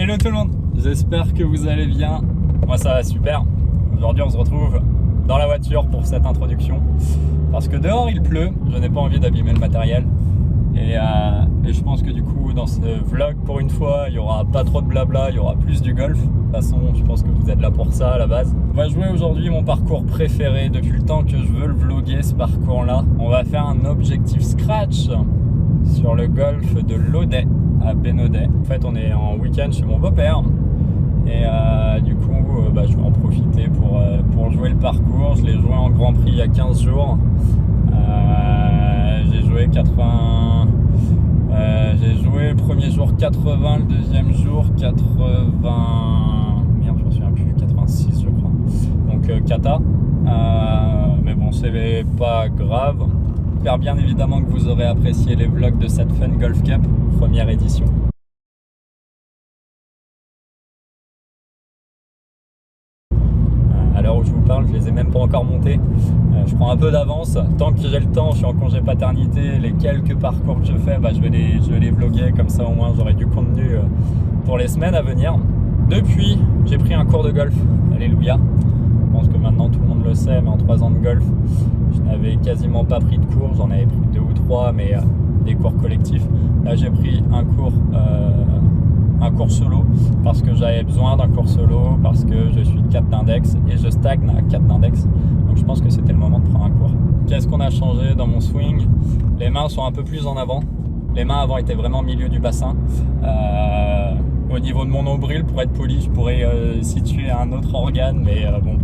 Hello tout le monde, j'espère que vous allez bien. Moi ça va super. Aujourd'hui on se retrouve dans la voiture pour cette introduction. Parce que dehors il pleut, je n'ai pas envie d'abîmer le matériel. Et je pense que du coup dans ce vlog pour une fois il n'y aura pas trop de blabla, il y aura plus du golf. De toute façon je pense que vous êtes là pour ça à la base. On va jouer aujourd'hui mon parcours préféré depuis le temps que je veux le vlogger, ce parcours là. On va faire un objectif scratch sur le golf de Laudet à Bénodet. En fait on est en week-end chez mon beau-père. Et du coup je vais en profiter pour jouer le parcours. Je l'ai joué en Grand Prix il y a 15 jours. J'ai joué 80. J'ai joué le premier jour 80, le deuxième jour 80. Merde, je me souviens plus, 86 je crois. Donc kata. Mais bon, c'est pas grave. J'espère bien évidemment que vous aurez apprécié les vlogs de cette Fun Golf Cup, première édition. À l'heure où je vous parle, je les ai même pas encore montés. Je prends un peu d'avance. Tant que j'ai le temps, je suis en congé paternité. Les quelques parcours que je fais, je vais les vlogger. Comme ça, au moins, j'aurai du contenu pour les semaines à venir. Depuis, j'ai pris un cours de golf. Alléluia. Je pense que maintenant, tout le monde le sait, mais en 3 ans de golf, je n'avais quasiment pas pris de cours. J'en avais pris 2 ou 3, mais des cours collectifs. Là, j'ai pris un cours solo parce que j'avais besoin d'un cours solo, parce que je suis 4 d'index et je stagne à 4 d'index, donc je pense que c'était le moment de prendre un cours. Qu'est-ce qu'on a changé dans mon swing? Les mains sont un peu plus en avant. Les mains avant étaient vraiment au milieu du bassin. Au niveau de mon nombril, pour être poli, je pourrais situer un autre organe, mais bon.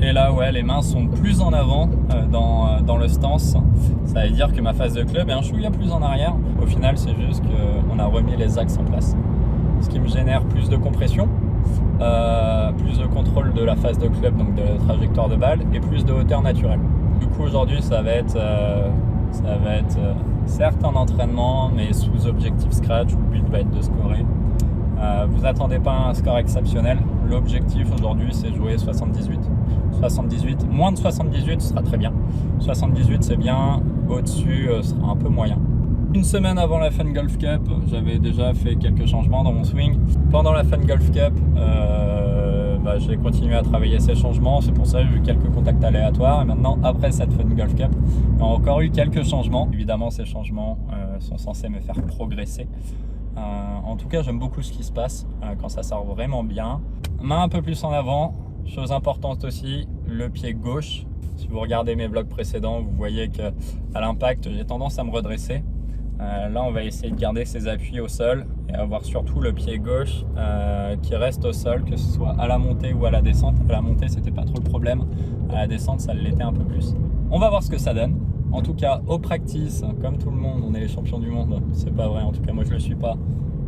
Et là, ouais, les mains sont plus en avant dans le stance. Ça veut dire que ma face de club est un chouïa plus en arrière. Au final, c'est juste qu'on a remis les axes en place. Ce qui me génère plus de compression, plus de contrôle de la face de club, donc de la trajectoire de balle, et plus de hauteur naturelle. Du coup, aujourd'hui, ça va être certes un entraînement, mais sous objectif scratch, où le but va être de scorer. Vous attendez pas un score exceptionnel. L'objectif aujourd'hui, c'est jouer 78. 78, moins de 78 ce sera très bien. 78 c'est bien, au-dessus sera un peu moyen. Une semaine avant la Fun Golf Cup, j'avais déjà fait quelques changements dans mon swing. Pendant la Fun Golf Cup, j'ai continué à travailler ces changements. C'est pour ça que j'ai eu quelques contacts aléatoires. Et maintenant, après cette Fun Golf Cup, il y a encore eu quelques changements. Évidemment, ces changements sont censés me faire progresser. En tout cas, j'aime beaucoup ce qui se passe quand ça sort vraiment bien. Main un peu plus en avant. Chose importante aussi, le pied gauche. Si vous regardez mes vlogs précédents, vous voyez qu'à l'impact, j'ai tendance à me redresser. Là, on va essayer de garder ses appuis au sol et avoir surtout le pied gauche qui reste au sol, que ce soit à la montée ou à la descente. À la montée, c'était pas trop le problème. À la descente, ça l'était un peu plus. On va voir ce que ça donne. En tout cas, au practice, comme tout le monde, on est les champions du monde. C'est pas vrai, en tout cas, moi je le suis pas.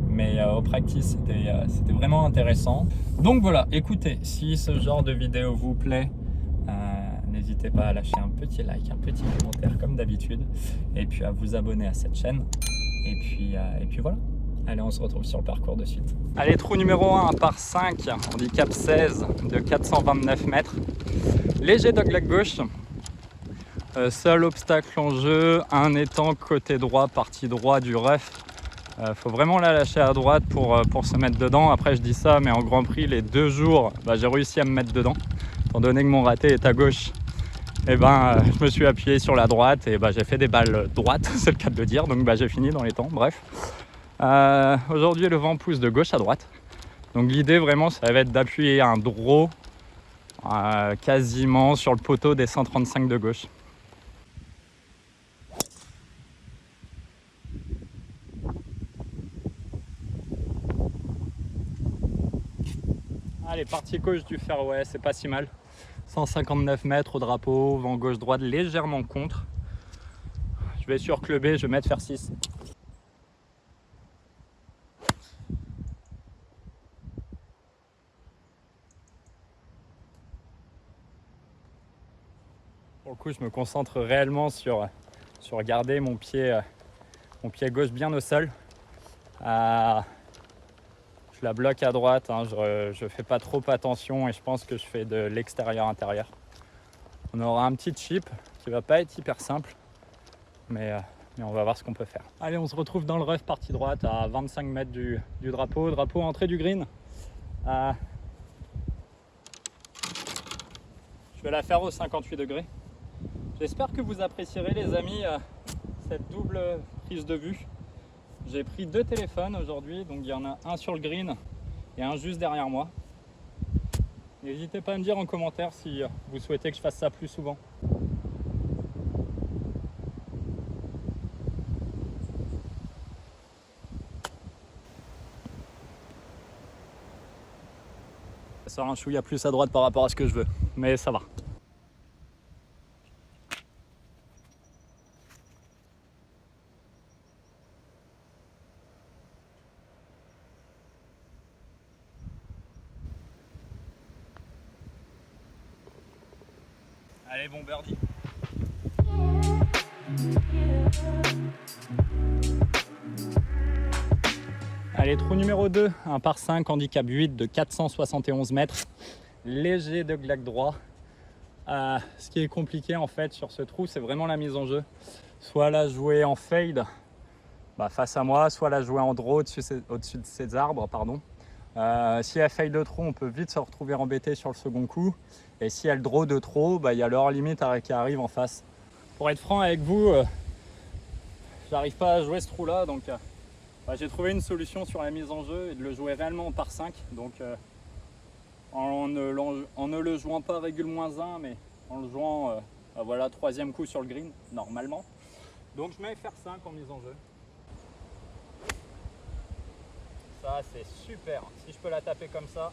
Mais au practice, c'était vraiment intéressant. Donc voilà, écoutez, si ce genre de vidéo vous plaît, n'hésitez pas à lâcher un petit like, un petit commentaire comme d'habitude, et puis à vous abonner à cette chaîne. Et puis voilà. Allez, on se retrouve sur le parcours de suite. Allez, trou numéro 1, par 5, handicap 16 de 429 mètres. Léger dogleg gauche. Seul obstacle en jeu, un étang côté droit, partie droit du rough. Faut vraiment la lâcher à droite pour se mettre dedans. Après je dis ça, mais en Grand Prix les 2 jours j'ai réussi à me mettre dedans. Étant donné que mon raté est à gauche, je me suis appuyé sur la droite et j'ai fait des balles droites, c'est le cas de le dire. Donc j'ai fini dans les temps, bref. Aujourd'hui le vent pousse de gauche à droite. Donc l'idée vraiment ça va être d'appuyer un draw quasiment sur le poteau des 135 de gauche. Allez, partie gauche du fairway, c'est pas si mal. 159 mètres au drapeau, vent gauche-droite légèrement contre. Je vais sur clubber, je vais mettre faire 6. Pour le coup, je me concentre réellement sur garder mon pied gauche bien au sol. Je la bloque à droite, je fais pas trop attention et je pense que je fais de l'extérieur-intérieur. On aura un petit chip qui va pas être hyper simple, mais et on va voir ce qu'on peut faire. Allez, on se retrouve dans le rough partie droite à 25 mètres du drapeau. Drapeau entrée du green. Je vais la faire au 58 degrés. J'espère que vous apprécierez les amis cette double prise de vue. J'ai pris 2 téléphones aujourd'hui, donc il y en a un sur le green et un juste derrière moi. N'hésitez pas à me dire en commentaire si vous souhaitez que je fasse ça plus souvent. Ça sort un chouïa plus à droite par rapport à ce que je veux, mais ça va. Allez, bon birdie. Allez, trou numéro 2, un par 5, handicap 8 de 471 mètres. Léger de glac droit. Ce qui est compliqué en fait sur ce trou, c'est vraiment la mise en jeu. Soit la jouer en fade face à moi, soit la jouer en draw au-dessus de ces arbres. Si elle fade de trop, on peut vite se retrouver embêté sur le second coup. Et si elle draw de trop, il y a le hors limite qui arrive en face. Pour être franc avec vous, j'arrive pas à jouer ce trou là, donc j'ai trouvé une solution sur la mise en jeu et de le jouer réellement en par 5. Donc en ne le jouant pas régule -1, mais en le jouant voilà, 3e coup sur le green normalement. Donc je mets FR5 en mise en jeu. Ça c'est super, si je peux la taper comme ça.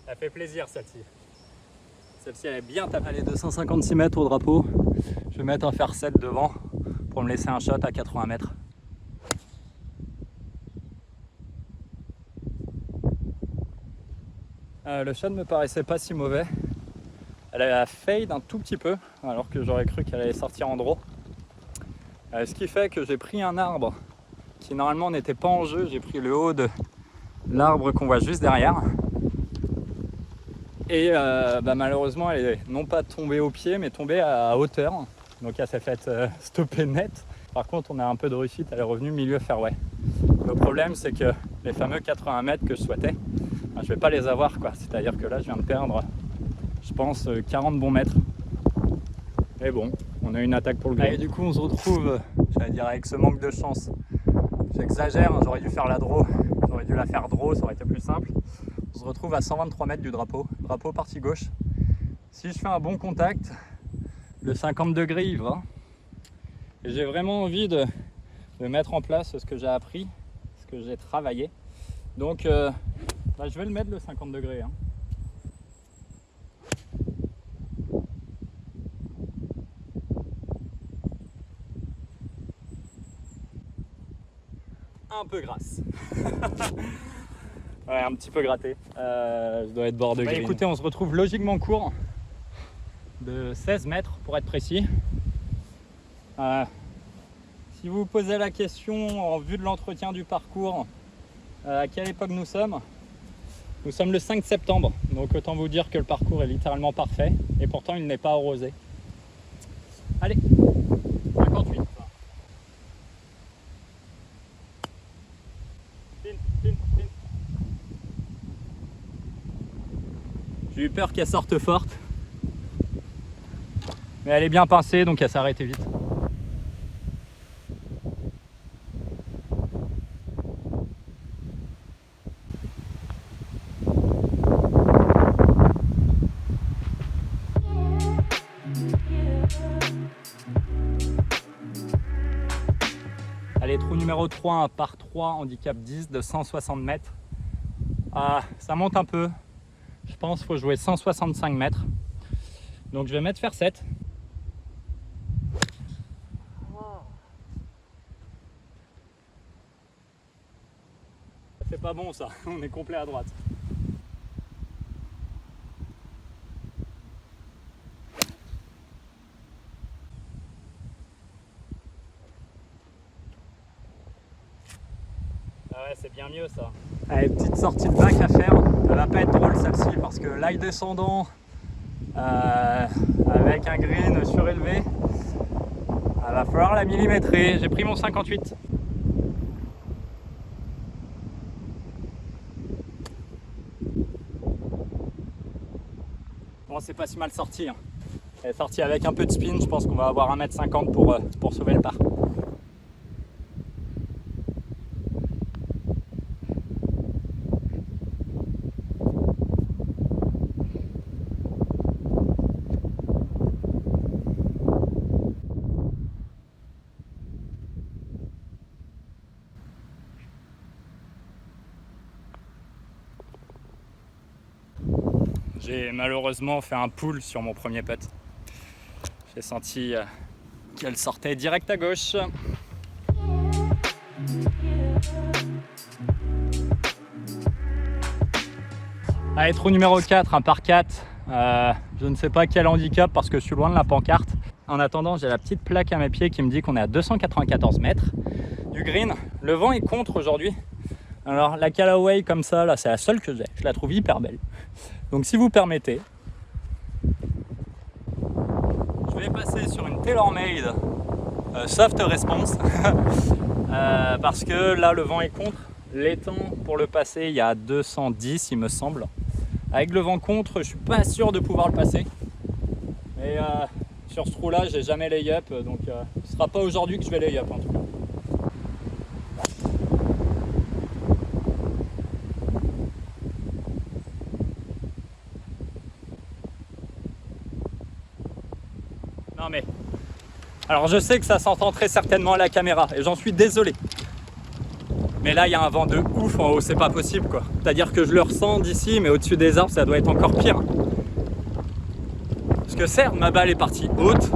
Ça fait plaisir celle-ci. Celle-ci elle est bien tapée. Allez, 256 mètres au drapeau. Je vais mettre un fer 7 devant pour me laisser un shot à 80 mètres. Le shot me paraissait pas si mauvais. Elle a fade un tout petit peu, alors que j'aurais cru qu'elle allait sortir en draw. Ce qui fait que j'ai pris un arbre qui normalement n'était pas en jeu. J'ai pris le haut de l'arbre qu'on voit juste derrière. Et malheureusement, elle est non pas tombée au pied, mais tombée à hauteur. Donc elle s'est faite stopper net. Par contre, on a un peu de réussite, elle est revenue milieu fairway. Le problème, c'est que les fameux 80 mètres que je souhaitais, je vais pas les avoir, quoi. C'est-à-dire que là, je viens de perdre, je pense, 40 bons mètres. Et bon, on a une attaque pour le green. Et du coup, on se retrouve, j'allais dire, avec ce manque de chance. J'exagère, j'aurais dû faire la draw. J'aurais dû la faire draw, ça aurait été plus simple. On se retrouve à 123 mètres du drapeau. Drapeau partie gauche. Si je fais un bon contact, le 50 degrés il va. Et j'ai vraiment envie de mettre en place ce que j'ai appris, ce que j'ai travaillé. Donc je vais le mettre le 50 degrés. Un peu grasse. Ouais, un petit peu gratté. Je dois être bord de green. Écoutez, on se retrouve logiquement court de 16 mètres pour être précis. Si vous vous posez la question en vue de l'entretien du parcours, à quelle époque nous sommes le 5 septembre. Donc autant vous dire que le parcours est littéralement parfait et pourtant il n'est pas arrosé. Allez, 58. J'ai eu peur qu'elle sorte forte, mais elle est bien pincée, donc elle s'est arrêtée vite. Allez, trou numéro 3, un par 3, handicap 10 de 160 mètres. Ça monte un peu. Je pense qu'il faut jouer 165 mètres. Donc je vais mettre fer 7. C'est pas bon ça, on est complet à droite. Ah ouais, c'est bien mieux ça. Allez, petite sortie de bac à faire. Elle va pas être drôle celle-ci parce que l'ail descendant avec un green surélevé, il va falloir la millimétrer. J'ai pris mon 58. Bon, c'est pas si mal sorti. Hein. Elle est sortie avec un peu de spin. Je pense qu'on va avoir 1m50 pour sauver le par. J'ai malheureusement fait un pull sur mon premier putt. J'ai senti qu'elle sortait direct à gauche. Allez, trou numéro 4, un par 4. Je ne sais pas quel handicap parce que je suis loin de la pancarte. En attendant, j'ai la petite plaque à mes pieds qui me dit qu'on est à 294 mètres du green. Le vent est contre aujourd'hui. Alors la Callaway comme ça, là, c'est la seule que j'ai. Je la trouve hyper belle. Donc si vous permettez, je vais passer sur une TaylorMade Soft Response parce que là le vent est contre. L'étang pour le passer, il y a 210 il me semble. Avec le vent contre, je suis pas sûr de pouvoir le passer. Mais sur ce trou là, j'ai jamais lay-up, donc ce sera pas aujourd'hui que je vais lay-up en tout cas. Non mais, alors je sais que ça s'entend très certainement à la caméra et j'en suis désolé. Mais là il y a un vent de ouf en haut, c'est pas possible quoi. C'est-à-dire que je le ressens d'ici, mais au-dessus des arbres ça doit être encore pire. Parce que certes ma balle est partie haute,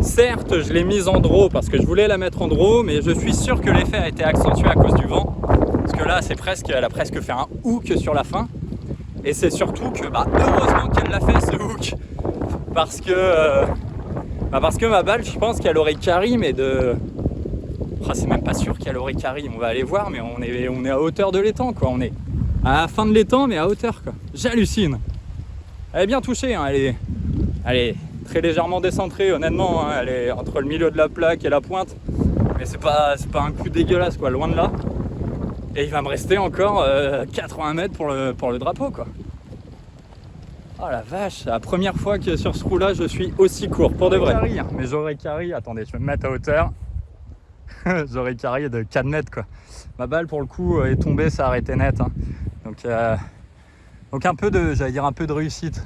certes je l'ai mise en draw parce que je voulais la mettre en draw, mais je suis sûr que l'effet a été accentué à cause du vent. Parce que là c'est presque, elle a presque fait un hook sur la fin. Et c'est surtout que heureusement qu'elle l'a fait ce hook. Parce que ma balle, je pense qu'elle aurait carry, mais de... Oh, c'est même pas sûr qu'elle aurait carry, on va aller voir, mais on est à hauteur de l'étang, quoi. On est à la fin de l'étang, mais à hauteur, quoi. J'hallucine. Elle est bien touchée, hein. Elle est très légèrement décentrée, honnêtement, hein. Elle est entre le milieu de la plaque et la pointe. Mais c'est pas un coup dégueulasse, quoi, loin de là. Et il va me rester encore 80 mètres pour le drapeau, quoi. Oh la vache, la première fois que sur ce trou là je suis aussi court, pour de vrai. Carry, hein. Mais j'aurais carry, attendez, je vais me mettre à hauteur. J'aurais carry de 4 mètres quoi. Ma balle pour le coup est tombée, ça a arrêté net. Hein. Donc un peu de, j'allais dire un peu de réussite.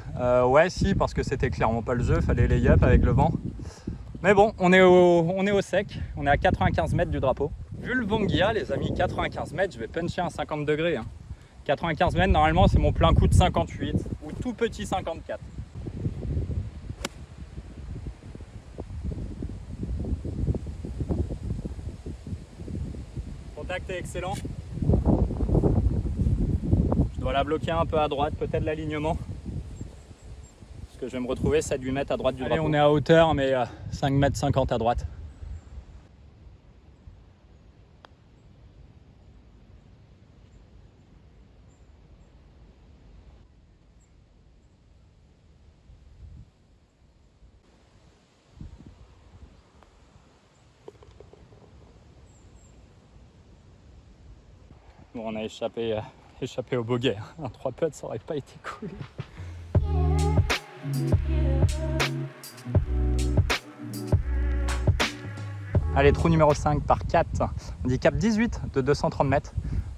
Ouais si, parce que c'était clairement pas le jeu, fallait lay-up avec le vent. Mais bon, on est au sec, on est à 95 mètres du drapeau. Vu le vent qu'il y a les amis, 95 mètres, je vais puncher un 50 degrés. Hein. 95 mètres, normalement, c'est mon plein coup de 58 ou tout petit 54. Contact est excellent. Je dois la bloquer un peu à droite, peut-être l'alignement. Parce que je vais me retrouver 7-8 mètres à droite du drapeau. Allez, on est à hauteur, mais 5 mètres 50 à droite. Bon, on a échappé au bogey. Un 3 putts, ça aurait pas été cool. Allez, trou numéro 5 par 4. Handicap 18 de 230 mètres.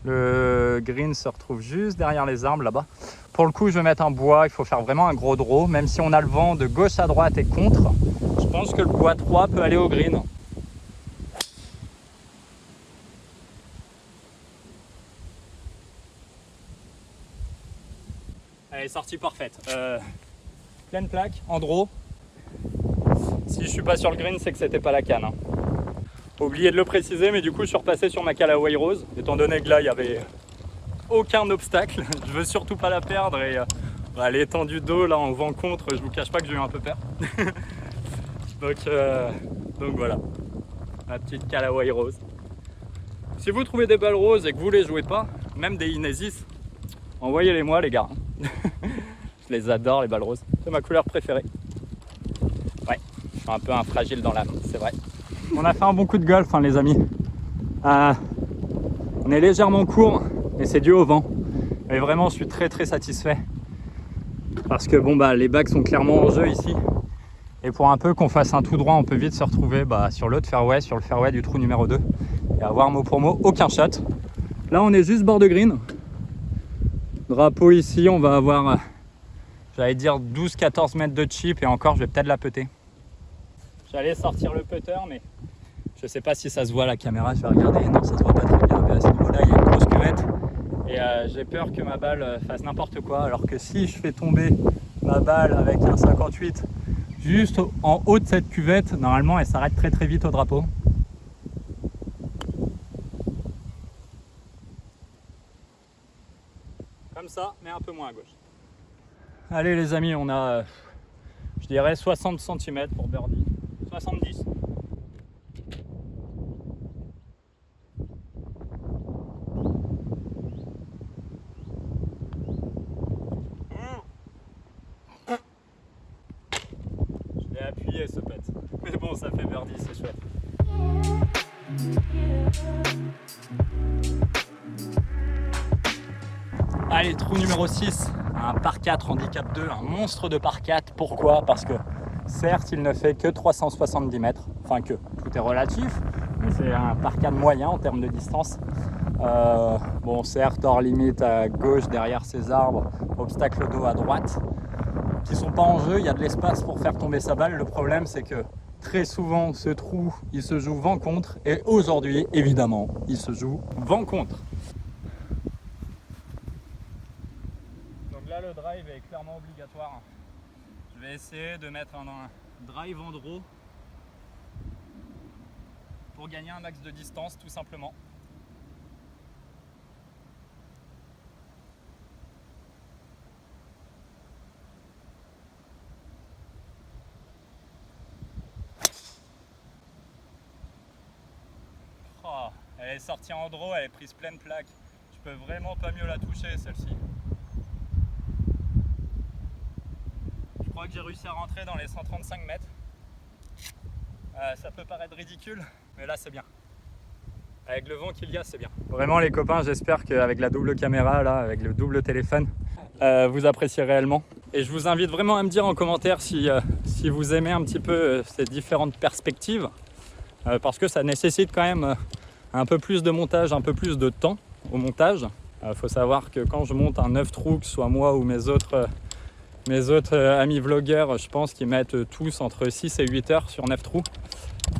Le green se retrouve juste derrière les arbres là-bas. Pour le coup, je vais mettre un bois. Il faut faire vraiment un gros draw. Même si on a le vent de gauche à droite et contre, je pense que le bois 3 peut aller au green. Elle est sortie parfaite. Pleine plaque, en draw. Si je suis pas sur le green, c'est que c'était pas la canne. Hein. Oublié de le préciser, mais du coup je suis repassé sur ma Callaway Rose, étant donné que là il n'y avait aucun obstacle. Je veux surtout pas la perdre et l'étendue d'eau là en vent contre, je vous cache pas que j'ai eu un peu peur. donc voilà, ma petite Callaway Rose. Si vous trouvez des balles roses et que vous les jouez pas, même des Inesis, envoyez-les moi les gars. Je les adore les balles roses, c'est ma couleur préférée. Ouais, je suis un peu un fragile dans l'âme, c'est vrai. On a fait un bon coup de golf hein, les amis. On est légèrement court et c'est dû au vent. Mais vraiment je suis très satisfait. Parce que bon bah les bags sont clairement en jeu ici. Et pour un peu qu'on fasse un tout droit, on peut vite se retrouver sur l'autre fairway, sur le fairway du trou numéro 2. Et avoir mot pour mot aucun shot. Là on est juste bord de green. Drapeau ici, on va avoir, j'allais dire 12-14 mètres de chip et encore je vais peut-être la putter. J'allais sortir le putter mais je sais pas si ça se voit à la caméra, je vais regarder. Non, ça se voit pas très bien, mais à ce niveau-là il y a une grosse cuvette. Et j'ai peur que ma balle fasse n'importe quoi, alors que si je fais tomber ma balle avec un 58 juste en haut de cette cuvette, normalement elle s'arrête très vite au drapeau. Comme ça, mais un peu moins à gauche. Allez les amis, on a, je dirais 60 cm pour birdie. 70. Je l'ai appuyé ce pet. Mais bon, ça fait birdie, c'est chouette. Allez, trou numéro 6, un par 4 handicap 2, un monstre de par 4. Pourquoi? Parce que certes, il ne fait que 370 mètres, enfin que, tout est relatif, mais c'est un par 4 moyen en termes de distance. Bon, certes, hors limite à gauche derrière ces arbres, obstacle d'eau à droite, qui sont pas en jeu, il y a de l'espace pour faire tomber sa balle. Le problème, c'est que très souvent, ce trou, il se joue vent contre, et aujourd'hui, évidemment, il se joue vent contre. Là le drive est clairement obligatoire. Je vais essayer de mettre un drive en draw pour gagner un max de distance tout simplement. Oh, elle est sortie en draw, elle est prise pleine plaque. Je peux vraiment pas mieux la toucher celle-ci. Je crois que j'ai réussi à rentrer dans les 135 mètres. Ça peut paraître ridicule, mais là c'est bien. Avec le vent qu'il y a, c'est bien. Vraiment les copains, j'espère qu'avec la double caméra, là, avec le double téléphone, vous appréciez réellement. Et je vous invite vraiment à me dire en commentaire si vous aimez un petit peu ces différentes perspectives, parce que ça nécessite quand même un peu plus de montage, un peu plus de temps au montage. Faut savoir que quand je monte un 9 trous, que ce soit moi ou mes autres amis vlogueurs, je pense qu'ils mettent tous entre 6 et 8 heures sur 9 trous.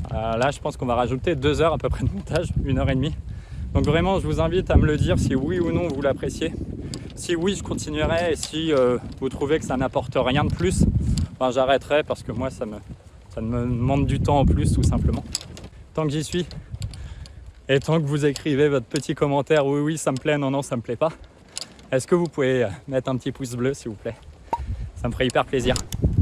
Là, je pense qu'on va rajouter 2 heures à peu près de montage, 1h30. Donc vraiment, je vous invite à me le dire si oui ou non vous l'appréciez. Si oui, je continuerai, et si vous trouvez que ça n'apporte rien de plus, ben, j'arrêterai parce que moi, ça me demande du temps en plus, tout simplement. Tant que j'y suis, et tant que vous écrivez votre petit commentaire, oui, ça me plaît, non, ça me plaît pas, est-ce que vous pouvez mettre un petit pouce bleu, s'il vous plaît? Ça me ferait hyper plaisir.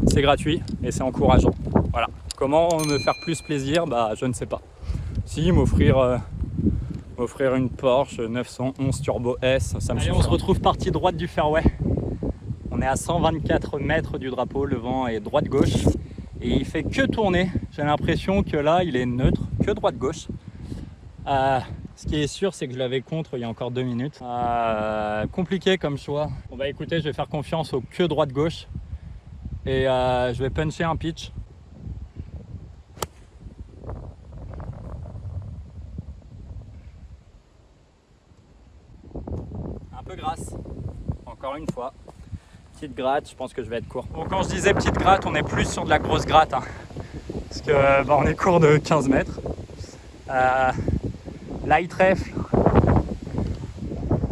C'est gratuit et c'est encourageant. Voilà. Comment me faire plus plaisir? Bah, je ne sais pas. Si, m'offrir une Porsche 911 Turbo S, ça me suffit. On se retrouve partie droite du fairway. On est à 124 mètres du drapeau, le vent est droite-gauche. Et il fait que tourner. J'ai l'impression que là, il est neutre, que droite-gauche. Ce qui est sûr, c'est que je l'avais contre il y a encore 2 minutes. Compliqué comme choix. Bon bah écoutez, je vais faire confiance au que droite-gauche. Et je vais puncher un pitch. Un peu grasse, encore une fois. Petite gratte, je pense que je vais être court. Bon, quand je disais petite gratte, on est plus sur de la grosse gratte. Hein, parce que bah, on est court de 15 mètres. Light trèfle.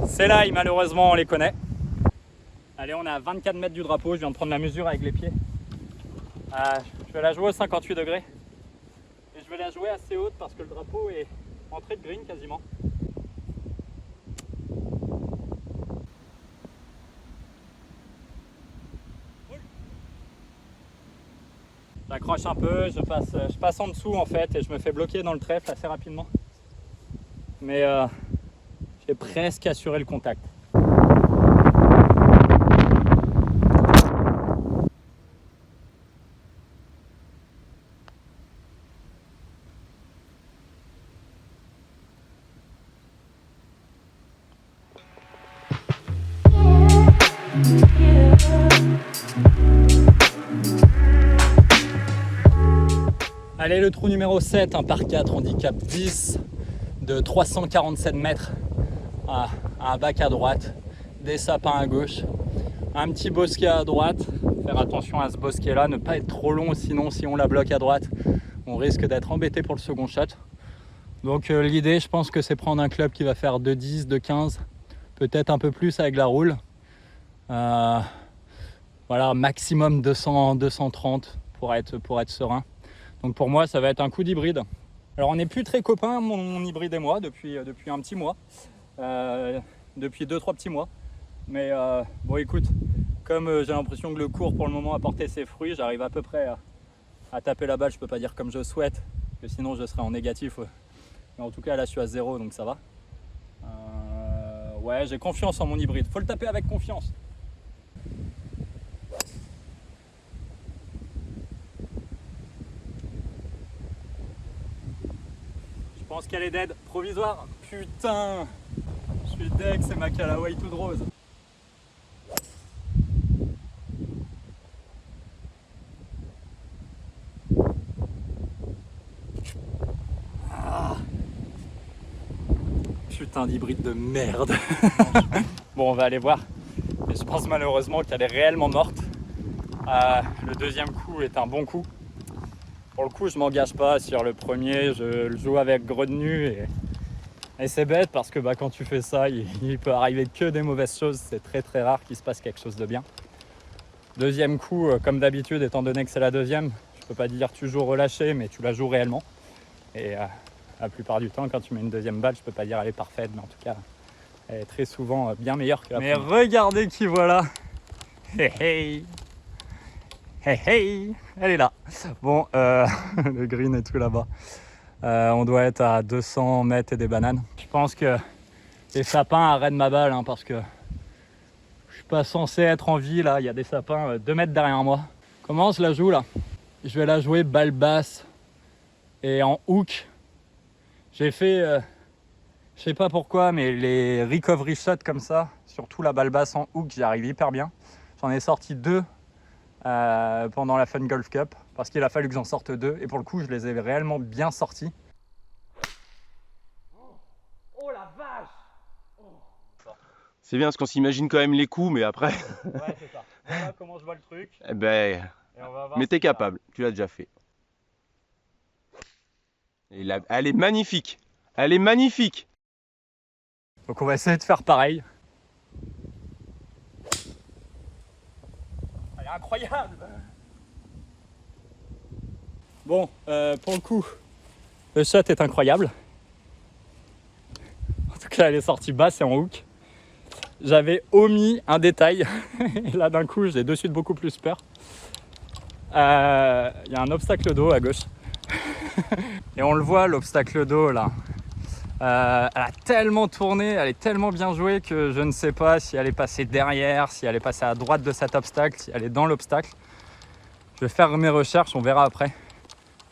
C'est là, malheureusement, on les connaît. Allez, on est à 24 mètres du drapeau. Je viens de prendre la mesure avec les pieds. Je vais la jouer au 58 degrés. Et je vais la jouer assez haute parce que le drapeau est entré de green quasiment. J'accroche un peu, je passe en dessous en fait et je me fais bloquer dans le trèfle assez rapidement. mais j'ai presque assuré le contact. Allez, le trou numéro 7, un par 4, handicap 10 de 347 mètres à un bac à droite, des sapins à gauche, un petit bosquet à droite. Faire attention à ce bosquet là, ne pas être trop long, sinon si on la bloque à droite, on risque d'être embêté pour le second shot. Donc l'idée, je pense que c'est prendre un club qui va faire de 10, de 15, peut-être un peu plus avec la roule. Voilà, maximum 200, 230 pour être serein. Donc pour moi, ça va être un coup d'hybride. Alors on n'est plus très copains, mon hybride et moi, depuis un petit mois. Depuis 2-3 petits mois. Mais bon, écoute, comme j'ai l'impression que le cours pour le moment a porté ses fruits, j'arrive à peu près à taper la balle. Je peux pas dire comme je souhaite, que sinon je serais en négatif. Mais en tout cas, là je suis à 0, donc ça va. Ouais, j'ai confiance en mon hybride. Faut le taper avec confiance. Je pense qu'elle est dead. Provisoire. Putain, je suis deg, c'est ma Callaway toute rose. Putain d'hybride de merde. Bon, on va aller voir. Mais je pense malheureusement qu'elle est réellement morte. Le deuxième coup est un bon coup. Pour le coup, je m'engage pas sur le premier. Je le joue avec Grenenu et c'est bête parce que quand tu fais ça, il peut arriver que des mauvaises choses. C'est très très rare qu'il se passe quelque chose de bien. Deuxième coup, comme d'habitude, étant donné que c'est la deuxième, je peux pas dire tu joues relâché, mais tu la joues réellement. Et la plupart du temps, quand tu mets une deuxième balle, je peux pas dire elle est parfaite, mais en tout cas, elle est très souvent bien meilleure que la première. Mais regardez qui voilà. Hey hey. Hey hey. Elle est là. Bon, le green est tout là-bas. On doit être à 200 mètres et des bananes. Je pense que les sapins arrêtent ma balle parce que je suis pas censé être en vie là. Il y a des sapins 2 mètres derrière moi. Comment je la joue là? Je vais la jouer balle basse et en hook. J'ai fait, je sais pas pourquoi, mais les recovery shots comme ça, surtout la balle basse en hook, j'y arrive hyper bien. J'en ai sorti 2 pendant la Fun Golf Cup parce qu'il a fallu que j'en sorte 2 et pour le coup, je les ai réellement bien sortis. Oh la vache! Oh. C'est bien parce qu'on s'imagine quand même les coups, mais après. Ouais, c'est ça. Voilà comment je vois le truc. Eh ben, mais t'es capable, tu l'as déjà fait. Et là, elle est magnifique. Elle est magnifique. Donc on va essayer de faire pareil. Elle est incroyable. Bon, pour le coup, le shot est incroyable. En tout cas, elle est sortie basse et en hook. J'avais omis un détail. Et là, d'un coup, j'ai de suite beaucoup plus peur. Il y a un obstacle d'eau à gauche. Et on le voit, l'obstacle d'eau là. Elle a tellement tourné, elle est tellement bien jouée que je ne sais pas si elle est passée derrière, si elle est passée à droite de cet obstacle, si elle est dans l'obstacle. Je vais faire mes recherches, on verra après.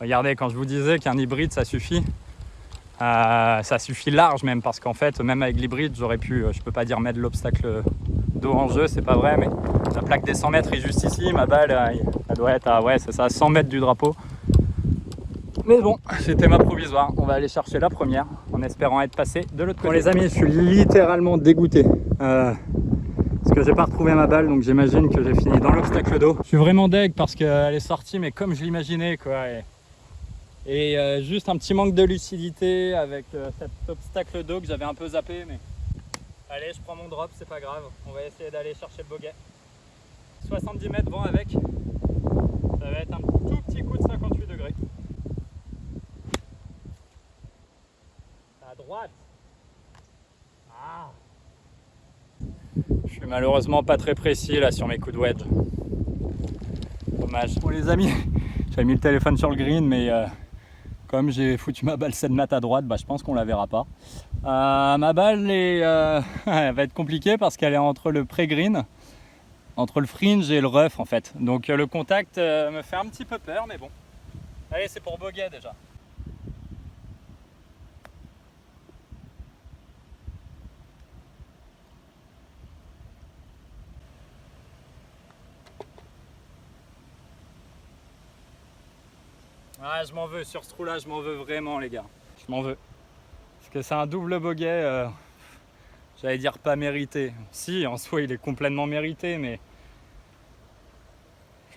Regardez, quand je vous disais qu'un hybride ça suffit large même, parce qu'en fait, même avec l'hybride, j'aurais pu, je peux pas dire mettre l'obstacle d'eau en jeu, c'est pas vrai, mais la plaque des 100 mètres est juste ici, ma balle, elle doit être à, ouais, c'est ça, 100 mètres du drapeau. Mais bon, c'était ma provisoire. On va aller chercher la première en espérant être passé de l'autre côté. Bon les amis, je suis littéralement dégoûté parce que j'ai pas retrouvé ma balle, donc j'imagine que j'ai fini dans l'obstacle d'eau. Je suis vraiment deg parce qu'elle est sortie, mais comme je l'imaginais quoi. Et juste un petit manque de lucidité avec cet obstacle d'eau que j'avais un peu zappé. Mais allez, je prends mon drop, c'est pas grave. On va essayer d'aller chercher le bogey. 70 mètres vent avec. Ça va être un tout petit coup de 58 degrés. À droite. Ah. Je suis malheureusement pas très précis là sur mes coups de wedge. Dommage. Bon les amis, j'avais mis le téléphone sur le green, mais Comme j'ai foutu ma balle 7 mètres à droite, bah, je pense qu'on la verra pas. Ma balle elle va être compliquée parce qu'elle est entre le pré-green, entre le fringe et le rough en fait. Donc le contact me fait un petit peu peur, mais bon. Allez, c'est pour bogey déjà. Ah, je m'en veux, sur ce trou-là, je m'en veux vraiment, les gars. Je m'en veux. Parce que c'est un double bogey, j'allais dire pas mérité. Si, en soi, il est complètement mérité, mais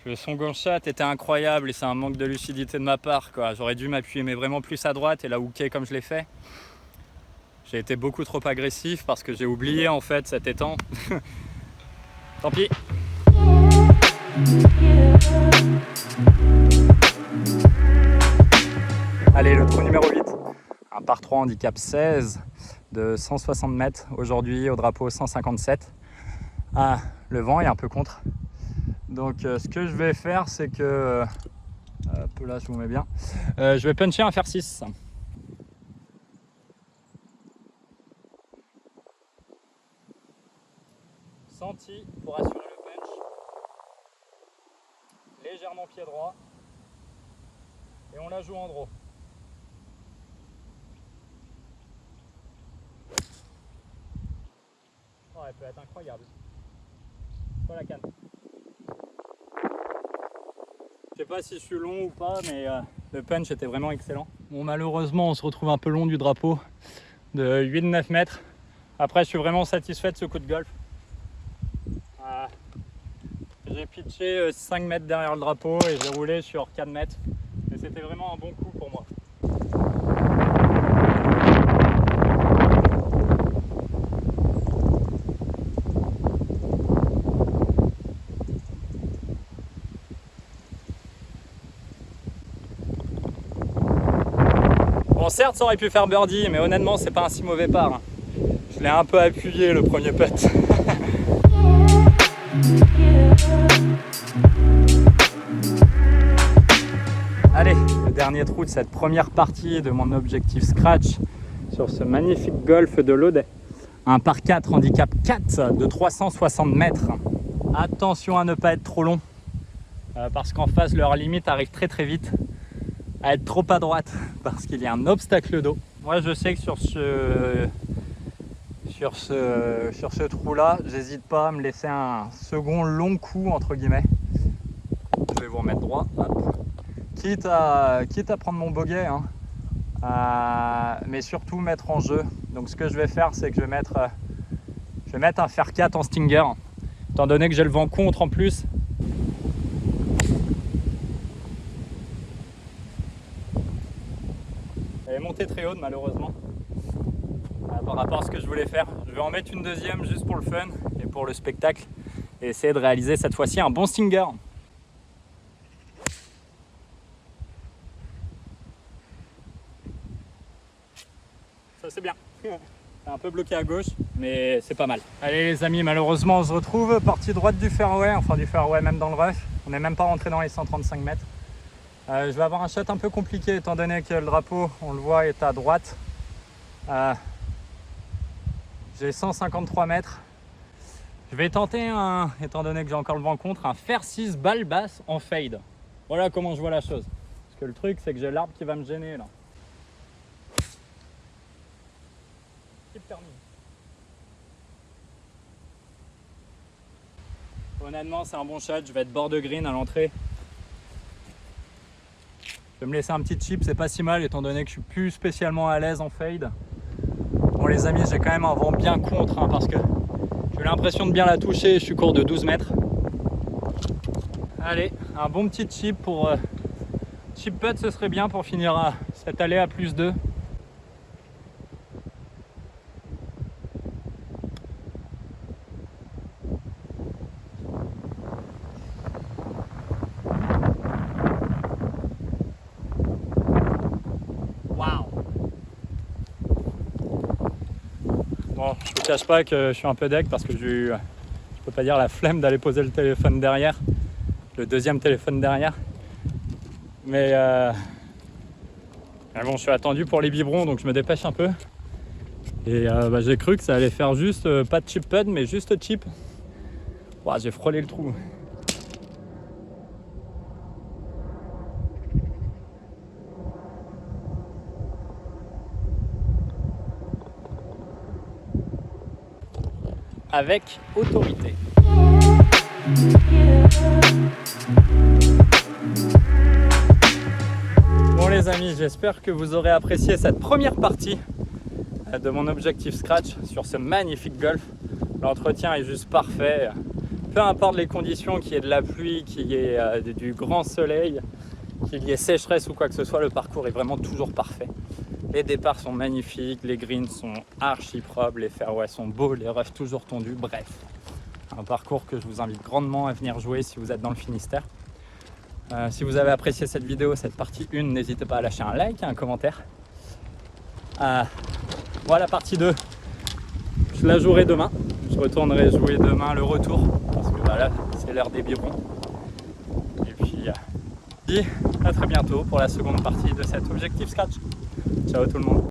le son gauche shot était incroyable et c'est un manque de lucidité de ma part, quoi. J'aurais dû m'appuyer, mais vraiment plus à droite et la hooker comme je l'ai fait. J'ai été beaucoup trop agressif parce que j'ai oublié, en fait, cet étang. Tant pis. Allez, le trou numéro 8, un par 3 handicap 16 de 160 mètres aujourd'hui au drapeau 157. Ah, le vent est un peu contre. Donc ce que je vais faire, c'est que, hop là je vous mets bien, je vais puncher un fer 6. Senti pour assurer le punch. Légèrement pied droit. Et on la joue en draw. Oh, elle peut être incroyable. Pas la canne. Je sais pas si je suis long ou pas, mais le punch était vraiment excellent. Bon, malheureusement, on se retrouve un peu long du drapeau de 8-9 mètres. Après, je suis vraiment satisfait de ce coup de golf. J'ai pitché 5 mètres derrière le drapeau et j'ai roulé sur 4 mètres. Et c'était vraiment un bon coup pour moi. Bon, certes, ça aurait pu faire birdie, mais honnêtement, c'est pas un si mauvais par. Hein. Je l'ai un peu appuyé le premier putt. Allez, le dernier trou de cette première partie de mon objectif scratch sur ce magnifique golf de l'Audet. Un par 4, handicap 4 de 360 mètres. Attention à ne pas être trop long, parce qu'en face, leur limite arrive très très vite à être trop à droite, parce qu'il y a un obstacle d'eau. Moi, je sais que sur ce trou-là, j'hésite pas à me laisser un second long coup, entre guillemets. Je vais vous remettre droit. Hop. Quitte à prendre mon bogey, hein, mais surtout mettre en jeu. Donc ce que je vais faire, c'est que je vais mettre un fer 4 en stinger, étant donné que j'ai le vent contre en plus. Elle est montée très haute malheureusement par rapport à ce que je voulais faire. Je vais en mettre une deuxième juste pour le fun et pour le spectacle et essayer de réaliser cette fois-ci un bon stinger. Ça c'est bien. C'est un peu bloqué à gauche, mais c'est pas mal. Allez les amis, malheureusement on se retrouve partie droite du fairway, enfin du fairway même dans le rough. On n'est même pas rentré dans les 135 mètres. Je vais avoir un shot un peu compliqué étant donné que le drapeau, on le voit, est à droite. J'ai 153 mètres. Je vais tenter, étant donné que j'ai encore le vent contre, un fer 6 balle basse en fade. Voilà comment je vois la chose. Parce que le truc, c'est que j'ai l'arbre qui va me gêner là. Honnêtement, c'est un bon shot. Je vais être bord de green à l'entrée. Je vais me laisser un petit chip, c'est pas si mal étant donné que je suis plus spécialement à l'aise en fade. Bon les amis, j'ai quand même un vent bien contre, hein, parce que j'ai l'impression de bien la toucher. Je suis court de 12 mètres. Allez, un bon petit chip pour chip putt, ce serait bien pour finir cette allée à plus 2. Bon, je vous cache pas que je suis un peu deg parce que j'ai eu, je peux pas dire la flemme d'aller poser le téléphone derrière, le deuxième téléphone derrière. Mais Mais bon, je suis attendu pour les biberons, donc je me dépêche un peu. Et j'ai cru que ça allait faire juste, pas de chip pud, mais juste chip. Ouah, j'ai frôlé le trou. Avec autorité. Bon les amis, j'espère que vous aurez apprécié cette première partie de mon objectif scratch sur ce magnifique golf. L'entretien est juste parfait. Peu importe les conditions, qu'il y ait de la pluie, qu'il y ait du grand soleil, qu'il y ait sécheresse ou quoi que ce soit, le parcours est vraiment toujours parfait. Les départs sont magnifiques, les greens sont archi propres, les fairways sont beaux, les roughs toujours tondus, bref. Un parcours que je vous invite grandement à venir jouer si vous êtes dans le Finistère. Si vous avez apprécié cette vidéo, cette partie 1, n'hésitez pas à lâcher un like et un commentaire. Moi la partie 2, je la jouerai demain. Je retournerai jouer demain le retour, parce que là c'est l'heure des biberons. Et puis, à très bientôt pour la seconde partie de cet objectif scratch. Ciao tout le monde.